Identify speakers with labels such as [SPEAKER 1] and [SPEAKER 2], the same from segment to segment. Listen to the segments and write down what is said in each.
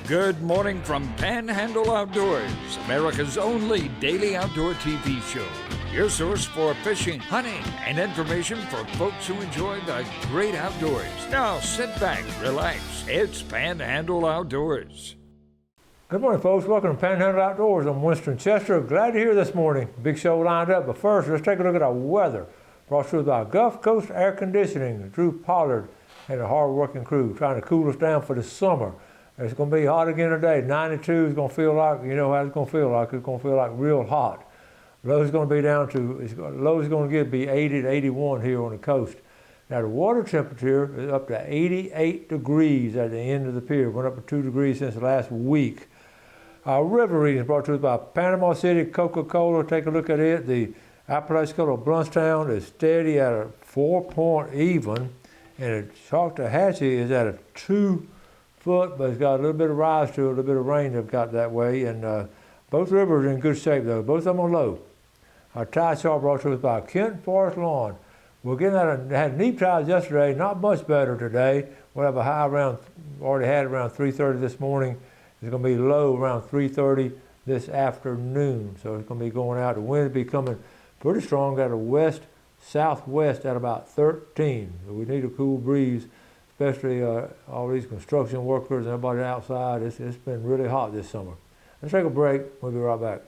[SPEAKER 1] Good morning from Panhandle Outdoors, America's only daily outdoor TV show. Your source for fishing, hunting, and information for folks who enjoy the great outdoors. Now sit back, relax. It's Panhandle Outdoors.
[SPEAKER 2] Good morning, folks. Welcome to Panhandle Outdoors. I'm Winston Chester. Glad to hear this morning. Big show lined up, but first, let's take a look at our weather. Brought to you by Gulf Coast Air Conditioning, Drew Pollard and a hard-working crew trying to cool us down for the summer. It's going to be hot again today. 92 is going to feel like, you know how it's going to feel like. It's going to feel like real hot. Low's going to be down to, low's going to be 80 to 81 here on the coast. Now the water temperature is up to 88 degrees at the end of the pier. Went up to 2 degrees since last week. Our river reading is brought to us by Panama City Coca-Cola. Take a look at it. The Apalachicola Bluntstown is steady at a 4-point even, and the Choctawhatchee is at a 2 foot, but it's got a little bit of rise to it, a little bit of rain they've got that way, and both rivers are in good shape though. Both of them are low. Our tide chart brought to us by Kent Forest Lawn. We're getting at had neap tides yesterday, not much better today. We'll have a high around, already had around 3:30 this morning. It's going to be low around 3:30 this afternoon. So it's going to be going out. The wind will be coming pretty strong out of west, southwest at about 13. So we need a cool breeze, especially all these construction workers and everybody outside. It's been really hot this summer. Let's take a break. We'll be right back.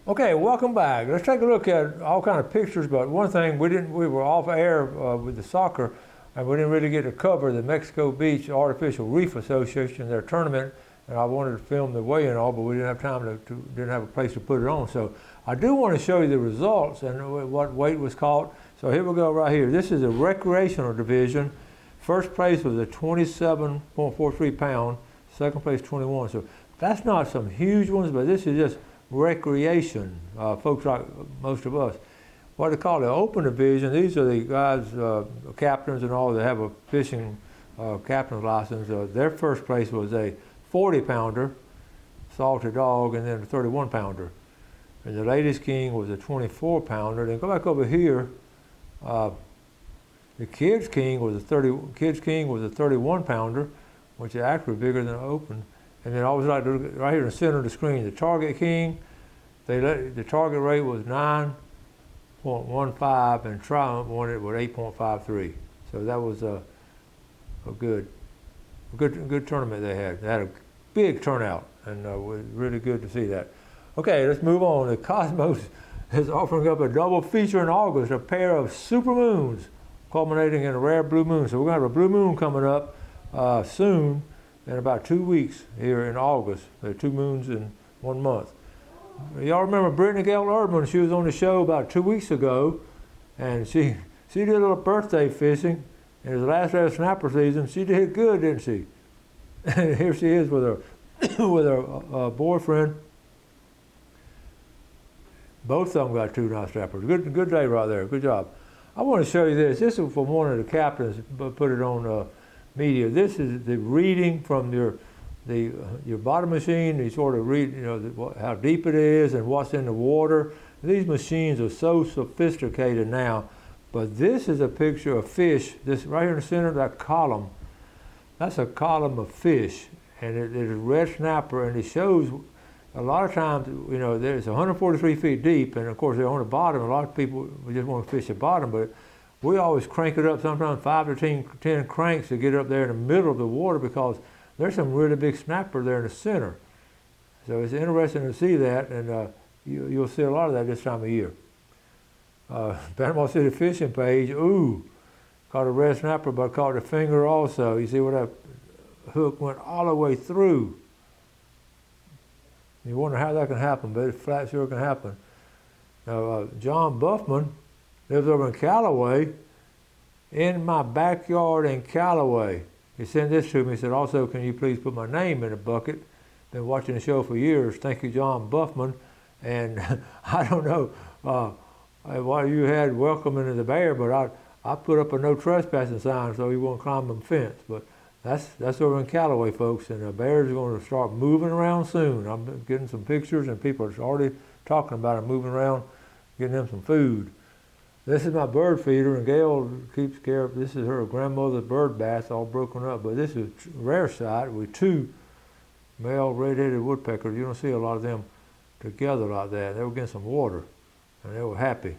[SPEAKER 2] Okay, welcome back. Let's take a look at all kind of pictures, but one thing, we were off air with the soccer, and we didn't really get to cover the Mexico Beach Artificial Reef Association, their tournament, and I wanted to film the weigh-in and all, but we didn't have time didn't have a place to put it on. So I do want to show you the results and what weight was caught. So here we go right here. This is a recreational division. First place was a 27.43 pound, second place 21. So that's not some huge ones, but this is just recreation, folks like most of us. What they call the open division, these are the guys, captains and all that have a fishing captain's license. Their first place was a 40-pounder, salted dog, and then a 31-pounder. And the ladies' king was a 24-pounder. Then go back over here. The kids' king was a 31-pounder, which is actually bigger than the open. And then I always like to look right here in the center of the screen. The target king, the target rate was 9.15, and Triumph won it with 8.53. So that was a good tournament they had. They had a big turnout, and it was really good to see that. Okay, let's move on. The Cosmos is offering up a double feature in August, a pair of supermoons, culminating in a rare blue moon. So we're going to have a blue moon coming up soon, in about 2 weeks here in August. There are 2 moons in 1 month. Y'all remember Brittany Gale Erdman? She was on the show about 2 weeks ago, and she did a little birthday fishing. It was the last day of snapper season. She did good, didn't she? And here she is with her with her boyfriend. Both of them got 2 nice snappers. Good day right there. Good job. I want to show you this. This is from one of the captains. Put it on media. This is the reading from your bottom machine. You sort of read, how deep it is and what's in the water. These machines are so sophisticated now. But this is a picture of fish. This right here in the center of that column, that's a column of fish, and it is a red snapper, and it shows a lot of times, there's 143 feet deep, and of course they're on the bottom. A lot of people just want to fish the bottom, but we always crank it up, sometimes 5 to 10 cranks to get it up there in the middle of the water, because there's some really big snapper there in the center. So it's interesting to see that, and you'll see a lot of that this time of year. Panama City fishing page, caught a red snapper, but caught the finger also. You see where that hook went all the way through. You wonder how that can happen, but it flat sure can happen. Now, John Buffman lives over in Callaway, in my backyard in Callaway. He sent this to me. He said, also, can you please put my name in the bucket? Been watching the show for years. Thank you, John Buffman. And I don't know what you had welcoming to the bear, but I put up a no trespassing sign so he won't climb the fence. But that's over in Callaway, folks, and the bears are going to start moving around soon. I'm getting some pictures, and people are already talking about them moving around, getting them some food. This is my bird feeder, and Gail keeps care of, this is her grandmother's bird bath, all broken up, but this is a rare sight with 2 male red-headed woodpeckers. You don't see a lot of them together like that. They were getting some water, and they were happy.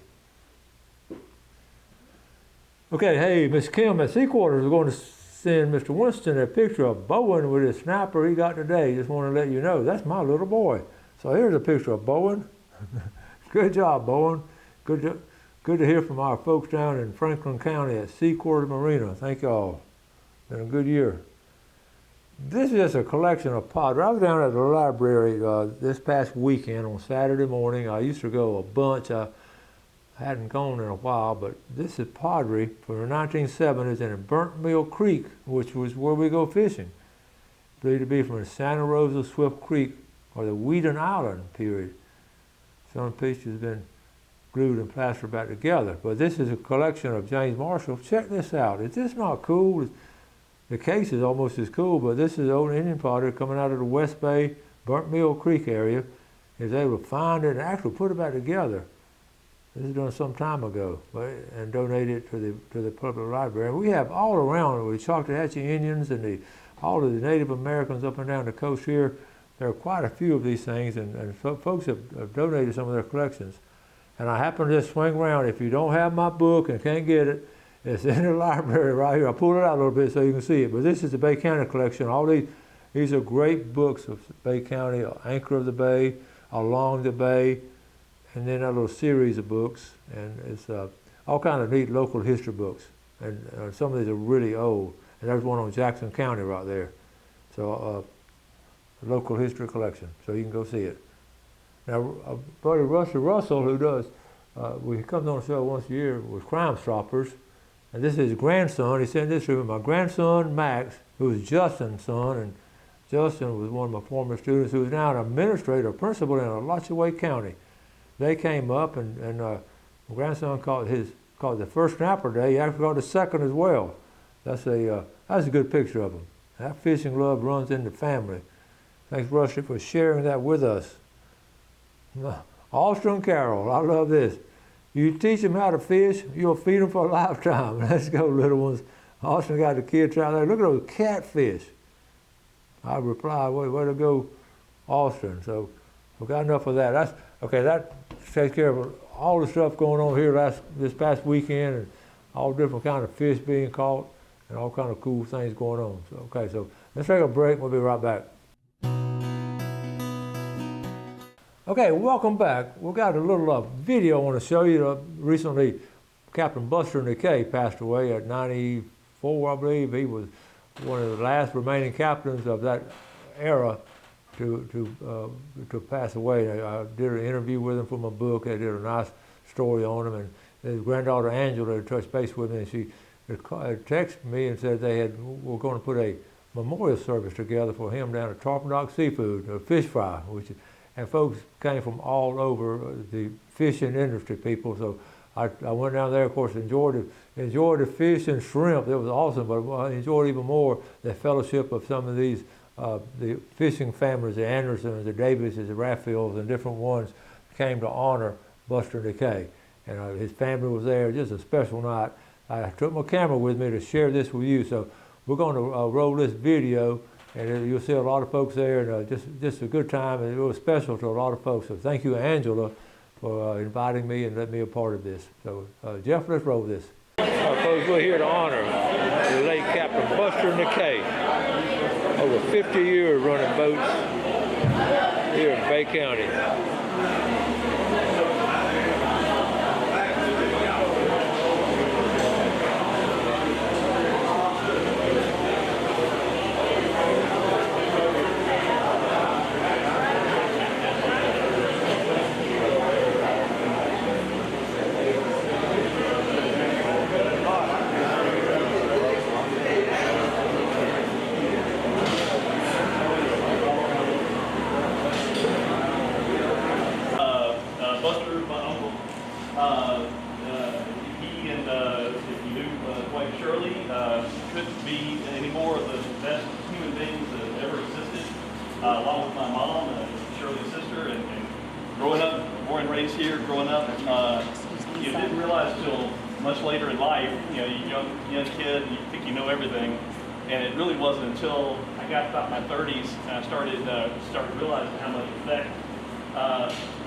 [SPEAKER 2] Okay, hey, Miss Kim at Sea Quarters is going to send Mr. Winston a picture of Bowen with his sniper he got today. Just want to let you know, that's my little boy. So here's a picture of Bowen. Good job, Bowen. Good to hear from our folks down in Franklin County at Sea Quarters Marina. Thank y'all. Been a good year. This is just a collection of pottery. I was down at the library this past weekend on Saturday morning. I used to go a bunch. I hadn't gone in a while, but this is pottery from the 1970s in Burnt Mill Creek, which was where we go fishing. Believed to be from the Santa Rosa Swift Creek or the Wheaton Island period. Some pieces have been glued and plastered back together. But this is a collection of James Marshall. Check this out. Is this not cool? The case is almost as cool, but this is old Indian pottery coming out of the West Bay, Burnt Mill Creek area. He was able to find it and actually put it back together. This is done some time ago, and donated it to the public library. And we have all around with Choctawhatchee Indians and all of the Native Americans up and down the coast here. There are quite a few of these things, and folks have donated some of their collections. And I happen to just swing around. If you don't have my book and can't get it, it's in the library right here. I'll pull it out a little bit so you can see it. But this is the Bay County collection. All these are great books of Bay County, Anchor of the Bay, Along the Bay, and then a little series of books. And it's all kind of neat local history books. And some of these are really old. And there's one on Jackson County right there. So a local history collection. So you can go see it. Now, buddy Rusty Russell, who does, he comes on the show once a year with Crime Stoppers, and this is his grandson. He sent this to me. My grandson, Max, who is Justin's son, and Justin was one of my former students who is now an administrator, principal in Alachua County. They came up, and my grandson called it the first snapper day. He actually called it the second as well. That's a good picture of him. That fishing love runs in the family. Thanks, Rusty, for sharing that with us. Alston Carroll, I love this. You teach them how to fish, you'll feed them for a lifetime. Let's go, little ones. Austin got the kids out there. Look at those catfish. I replied, way to go, Austin. So we've got enough of that. That takes care of all the stuff going on here this past weekend, and all different kind of fish being caught and all kind of cool things going on. So let's take a break. We'll be right back. Okay, welcome back. We've got a little video I want to show you. Recently, Captain Buster McKay passed away at 94, I believe. He was one of the last remaining captains of that era to pass away. I did an interview with him for my book. I did a nice story on him, and his granddaughter Angela touched base with me, and she texted me and said were going to put a memorial service together for him down at Tarpon Dock Seafood, a fish fry, and folks came from all over the fishing industry, people. So I went down there, of course, enjoyed the fish and shrimp. It was awesome, but I enjoyed even more the fellowship of some of these the fishing families, the Andersons, the Davises, the Raffields, and different ones came to honor Buster McKay. And his family was there, just a special night. I took my camera with me to share this with you. So we're going to roll this video, and you'll see a lot of folks there, and just a good time, and it was special to a lot of folks. So thank you, Angela, for inviting me and letting me a part of this. So Jeff, let's roll this. Folks, we're here to honor the late Captain Buster McKay. Over 50 years running boats here in Bay County.
[SPEAKER 3] Along with my mom, Shirley's sister, and growing up, born and raised here, growing up, you didn't realize till much later in life, you know, you're a young kid, and you think you know everything, and it really wasn't until I got about my 30s and I started realizing how much effect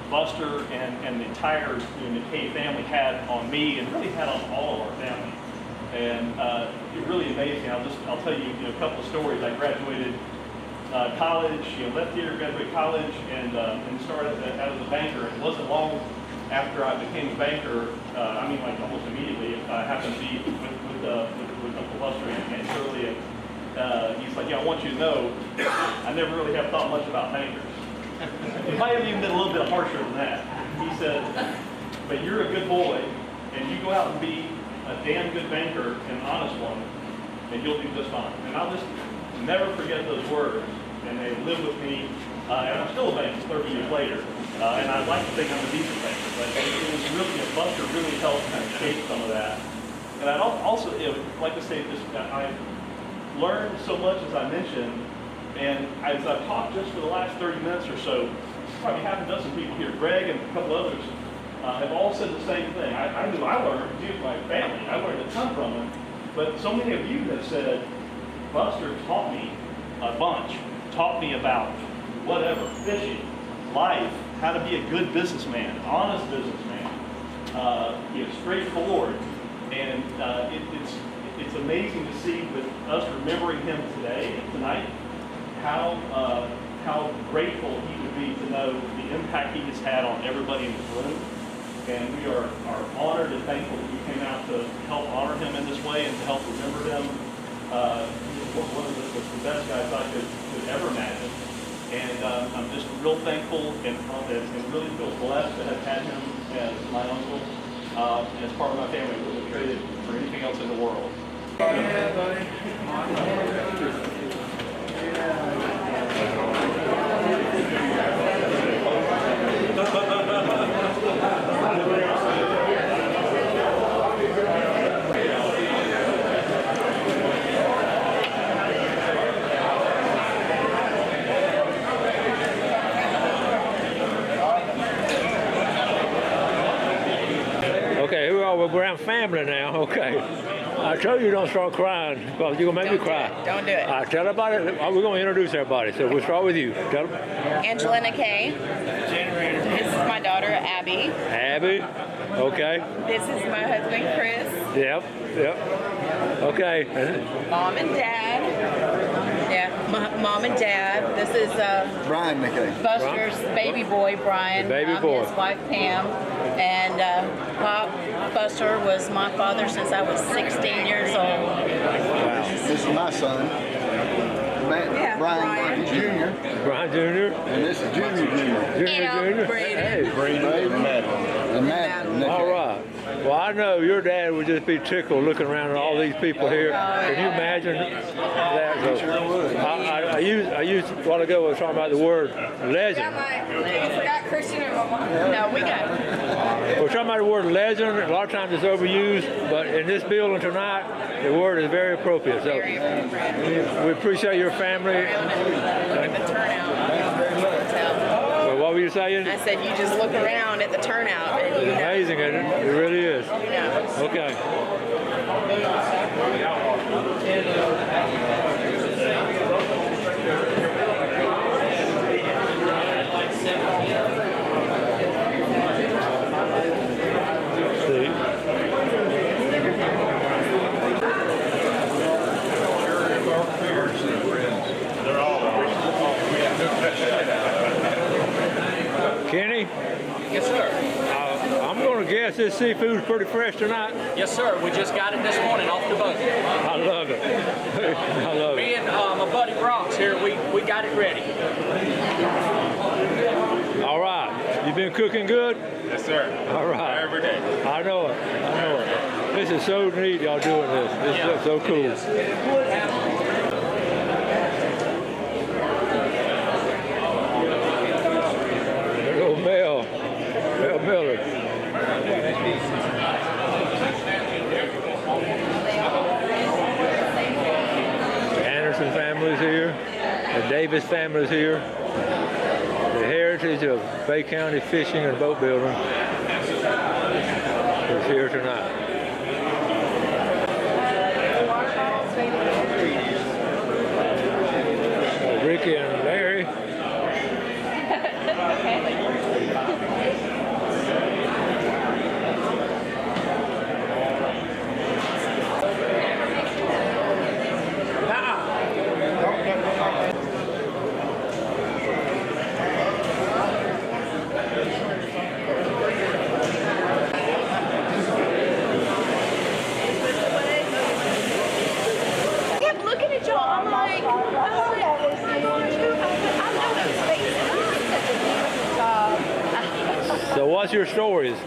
[SPEAKER 3] Buster and the entire McKay family had on me, and really had on all of our family. And it really amazed me. I'll tell you, a couple of stories. I graduated college, left here, graduated college, and started out as a banker. It wasn't long after I became a banker, like almost immediately, I happened to be with Uncle Buster and Shirley, and he's like, I want you to know, I never really have thought much about bankers. It might have even been a little bit harsher than that. He said, but you're a good boy, and you go out and be a damn good banker, an honest one, and you'll do just fine. And I'll just never forget those words, and they live with me, and I'm still a banker 30 years later, and I'd like to think I'm a decent banker, but it was really, Buster really helped kind of shape some of that. And I'd also like to say this, I've learned so much, as I mentioned, and as I've talked just for the last 30 minutes or so, probably half a dozen people here, Greg and a couple others, have all said the same thing. I knew I learned, due to my family, I learned a ton from them, but so many of you have said, Buster taught me a bunch, taught me about whatever, fishing, life, how to be a good businessman, honest businessman, straightforward, and it's amazing to see with us remembering him tonight, how grateful he would be to know the impact he has had on everybody in this room. And we are honored and thankful that you came out to help honor him in this way and to help remember him. One of the best guys I could ever imagine. And I'm just real thankful and really feel blessed to have had him as my uncle, as part of my family. I wouldn't have traded for anything else in the world.
[SPEAKER 4] Yeah, buddy.
[SPEAKER 2] Okay, we're around family now. Okay. I told you don't start crying because you're going to make me cry.
[SPEAKER 5] Don't do it.
[SPEAKER 2] Tell everybody, we're going to introduce everybody. So we'll start with you. Tell them.
[SPEAKER 5] Angela Kay. This is my daughter, Abby.
[SPEAKER 2] Abby. Okay.
[SPEAKER 5] This is my husband, Chris.
[SPEAKER 2] Yep. Okay.
[SPEAKER 5] Mom and Dad. Yeah, Mom and Dad. This is
[SPEAKER 4] Brian McKay.
[SPEAKER 5] Buster's baby boy, Brian.
[SPEAKER 2] The baby boy.
[SPEAKER 5] His wife, Pam. And Pop Buster was my father since I was 16 years old.
[SPEAKER 2] Wow.
[SPEAKER 4] This is my son, Brian Jr.
[SPEAKER 2] Brian Jr.
[SPEAKER 4] And this is Junior.
[SPEAKER 2] Junior.
[SPEAKER 5] Braden.
[SPEAKER 2] Hey.
[SPEAKER 4] Braden and Matt.
[SPEAKER 2] All right. Well, I know your dad would just be tickled looking around at all these people here. Can you imagine that? I used a while ago, I was talking about the word legend.
[SPEAKER 5] You forgot Christian and Mama. No, we got it.
[SPEAKER 2] We're talking about the word legend. A lot of times it's overused, but in this building tonight, the word is very appropriate. So we appreciate your family.
[SPEAKER 5] The turnout.
[SPEAKER 2] Well, what were you saying?
[SPEAKER 5] I said you just look around at the turnout and you know.
[SPEAKER 2] Amazing, isn't it? It really is. Okay. Kenny?
[SPEAKER 6] Yes, sir.
[SPEAKER 2] I'm going to guess this seafood's pretty fresh tonight.
[SPEAKER 6] Yes, sir. We just got it this morning off the boat.
[SPEAKER 2] I love it. I love
[SPEAKER 6] Me
[SPEAKER 2] it.
[SPEAKER 6] and my buddy Brock's here. We got it ready.
[SPEAKER 2] All right. You been cooking good?
[SPEAKER 3] Yes, sir.
[SPEAKER 2] All right.
[SPEAKER 3] Every day.
[SPEAKER 2] I know it. This is so neat y'all doing this. This looks so cool. Mel Miller. The Anderson family's here. The Davis family's here. The heritage of Bay County fishing and boat building. is here tonight. Ricky and Larry.
[SPEAKER 7] Kept looking at y'all. I'm like, oh, I know those faces.
[SPEAKER 2] So what's your stories?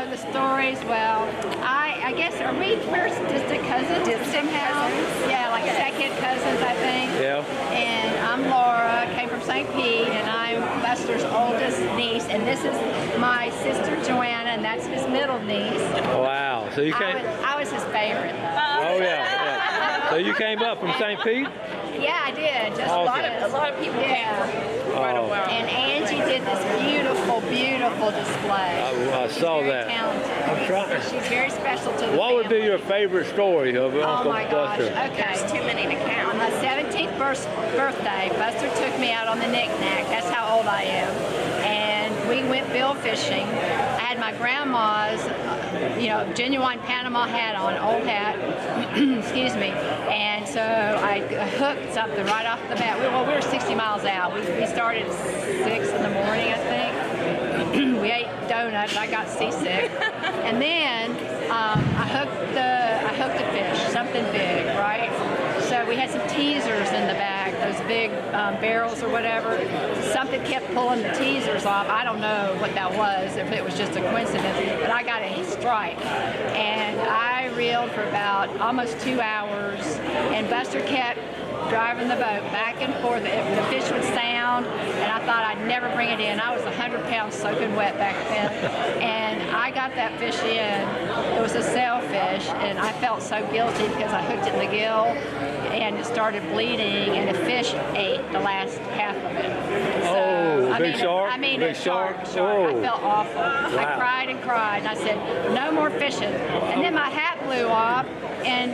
[SPEAKER 8] The stories, well, I guess, we're distant cousins somehow? Yeah, like second cousins, I think.
[SPEAKER 2] Yeah.
[SPEAKER 8] And I'm Laura, came from St. Pete, and I'm Buster's oldest niece, and this is my sister Joanna, and that's his middle niece.
[SPEAKER 2] Wow. So you came.
[SPEAKER 8] I was his favorite.
[SPEAKER 2] Oh yeah. So you came up from St. Pete?
[SPEAKER 8] Yeah, I did. Just
[SPEAKER 2] Awesome.
[SPEAKER 8] a lot of people. Yeah.
[SPEAKER 2] Oh,
[SPEAKER 8] And Angie did this beautiful, beautiful display.
[SPEAKER 2] I saw
[SPEAKER 8] Very
[SPEAKER 2] that.
[SPEAKER 8] talented.
[SPEAKER 2] I'm trying.
[SPEAKER 8] She's very special to the
[SPEAKER 2] What would be
[SPEAKER 8] family.
[SPEAKER 2] your favorite story of
[SPEAKER 8] Oh
[SPEAKER 2] Uncle
[SPEAKER 8] my gosh,
[SPEAKER 2] Buster?
[SPEAKER 8] okay.
[SPEAKER 7] There's too many to count.
[SPEAKER 8] On my 17th birthday, Buster took me out on the knick-knack. That's how old I am. And we went bill fishing. I had my grandma's, genuine Panama hat on, old hat, excuse me. And so I hooked something right off the bat. We were 60 miles out. We started at 6 in the morning, I think. We ate donuts. I got seasick. And then I hooked a fish, something big, right? So we had some teasers in the bag, those big barrels or whatever. Something kept pulling the teasers off. I don't know what that was, if it was just a coincidence, but I got a strike. And I reeled for about almost 2 hours, and Buster kept driving the boat back and forth. The fish would sound, and I thought I'd never bring it in. I was 100 pounds soaking wet back then, and I got that fish in. It was a sailfish, and I felt so guilty because I hooked it in the gill, and it started bleeding, and the fish ate the last half of it. So,
[SPEAKER 2] big shark?
[SPEAKER 8] I mean,
[SPEAKER 2] Big
[SPEAKER 8] a shark.
[SPEAKER 2] shark? Oh.
[SPEAKER 8] I felt awful. I
[SPEAKER 2] Wow.
[SPEAKER 8] cried and cried, and I said, no more fishing. And then my hat blew off, and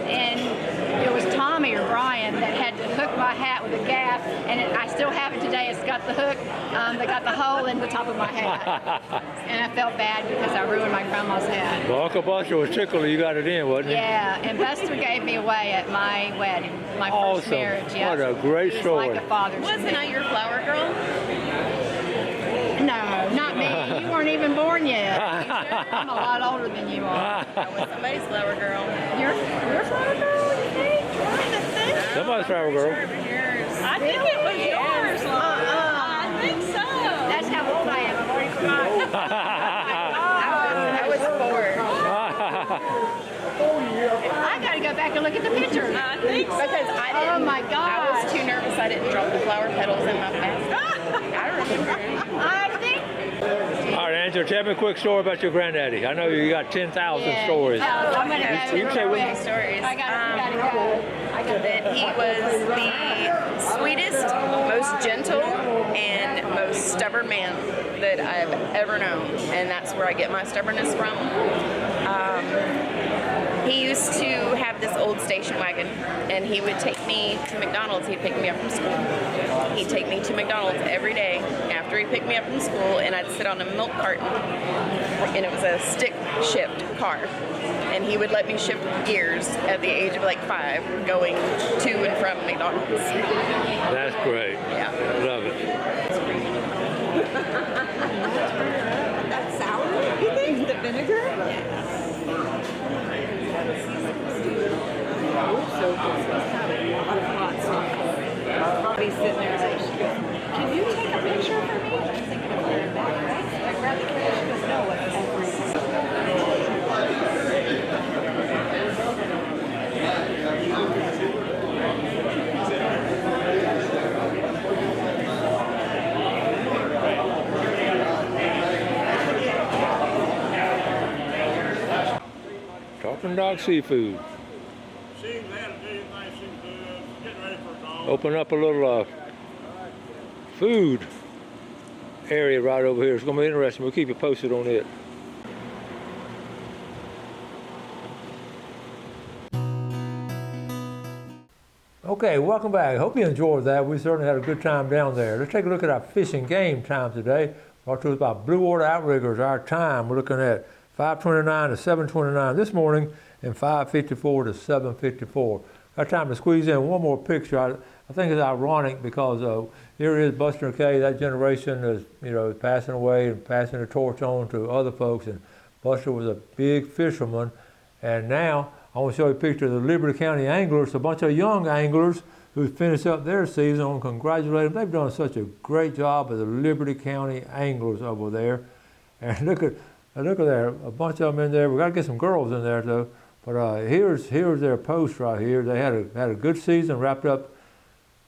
[SPEAKER 8] it was Tommy or Brian that had to hook my hat with a gaff, and I still have it today. It's got the hook, they got the hole in the top of my hat. And I felt bad because I ruined my grandma's hat.
[SPEAKER 2] Well, Uncle Buster was tickled you got it in, wasn't he?
[SPEAKER 8] Yeah, and Buster gave me away at my wedding, my first
[SPEAKER 2] Awesome.
[SPEAKER 8] marriage. Yes.
[SPEAKER 2] What a great
[SPEAKER 8] He's
[SPEAKER 2] story.
[SPEAKER 8] like a father to
[SPEAKER 7] Wasn't
[SPEAKER 8] me.
[SPEAKER 7] I your flower girl?
[SPEAKER 8] No, not me. You weren't even born yet. I'm a lot older than you are.
[SPEAKER 7] I was somebody's flower girl.
[SPEAKER 8] You're flower girl, you think?
[SPEAKER 2] Somebody's travel girl.
[SPEAKER 7] I think it was yours, Laura. I think so.
[SPEAKER 8] That's how old I am. I've already forgotten.
[SPEAKER 7] I was 4.
[SPEAKER 8] I gotta go back and look at the pictures.
[SPEAKER 7] I think so. Because I didn't.
[SPEAKER 8] Oh my
[SPEAKER 7] I
[SPEAKER 8] gosh.
[SPEAKER 7] was too nervous. I didn't drop the flower petals in my basket. I remember.
[SPEAKER 8] I think.
[SPEAKER 2] All right, Angela, tell me a quick story about your granddaddy. I know you got 10,000 stories.
[SPEAKER 8] Oh, I'm gonna go.
[SPEAKER 2] You can say
[SPEAKER 8] real
[SPEAKER 2] what-
[SPEAKER 8] quick.
[SPEAKER 7] Stories.
[SPEAKER 8] I gotta go.
[SPEAKER 7] That he was the sweetest, most gentle, and most stubborn man that I've ever known, and that's where I get my stubbornness from. He used to have this old station wagon, and he would take me to McDonald's. He'd pick me up from school. He'd take me to McDonald's every day after he picked me up from school, and I'd sit on a milk carton, and it was a stick shift car. And he would let me shift gears at the age of like 5, going to and from McDonald's.
[SPEAKER 2] That's great.
[SPEAKER 7] Yeah.
[SPEAKER 2] I love it.
[SPEAKER 9] That's sour, you think? The vinegar? Be sitting there like, can you take a picture for me? I'm thinking of putting it back, right? I grabbed the camera, she goes, no,
[SPEAKER 2] Talking Dog Seafood. Open up a little food area right over here. It's going to be interesting. We'll keep you posted on it. Okay, welcome back. Hope you enjoyed that. We certainly had a good time down there. Let's take a look at our fishing game time today. Brought to us by Blue Water Outriggers. Our time, we're looking at 5:29 to 7:29 this morning and 5:54 to 7:54. Got time to squeeze in one more picture. I think it's ironic because here is Buster Kay. That generation is, passing away and passing the torch on to other folks. And Buster was a big fisherman. And now I want to show you a picture of the Liberty County anglers, a bunch of young anglers who finished up their season. I want to congratulate them. They've done such a great job of the Liberty County anglers over there. And look at there, a bunch of them in there. We got to get some girls in there though. But here's their post right here. They had a good season, wrapped up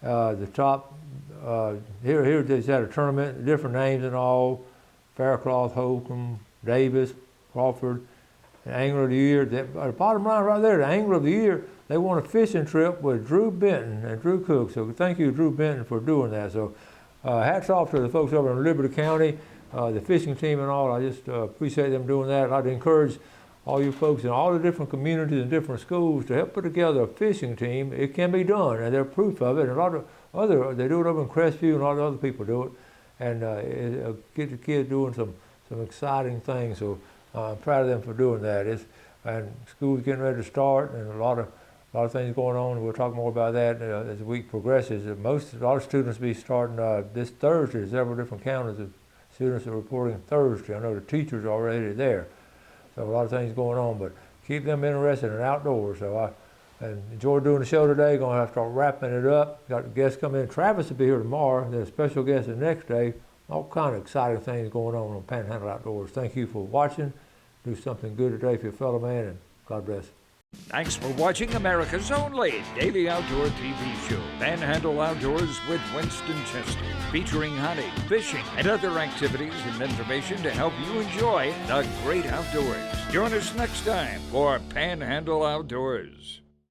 [SPEAKER 2] the top. Here they just had a tournament, different names and all. Faircloth, Holcomb, Davis, Crawford. Angler of the Year. The bottom line right there, the Angler of the Year, they won a fishing trip with Drew Benton and Drew Cook. So thank you, Drew Benton, for doing that. So hats off to the folks over in Liberty County, the fishing team and all. I just appreciate them doing that. I'd encourage all you folks in all the different communities and different schools to help put together a fishing team. It can be done, and they're proof of it. And a lot of they do it over in Crestview, and a lot of other people do it. And get the kids doing some exciting things. So I'm proud of them for doing that. And school's getting ready to start, and a lot of things going on. We'll talk more about that as the week progresses. A lot of students will be starting this Thursday. Several different counties of students are reporting Thursday. I know the teachers are already there. So a lot of things going on, but keep them interested in outdoors. So I enjoyed doing the show today. Going to have to start wrapping it up. Got guests coming in. Travis will be here tomorrow. Then a special guest the next day. All kind of exciting things going on Panhandle Outdoors. Thank you for watching. Do something good today for your fellow man, and God bless.
[SPEAKER 1] Thanks for watching America's only daily outdoor TV show, Panhandle Outdoors with Winston Chester, featuring hunting, fishing, and other activities and information to help you enjoy the great outdoors. Join us next time for Panhandle Outdoors.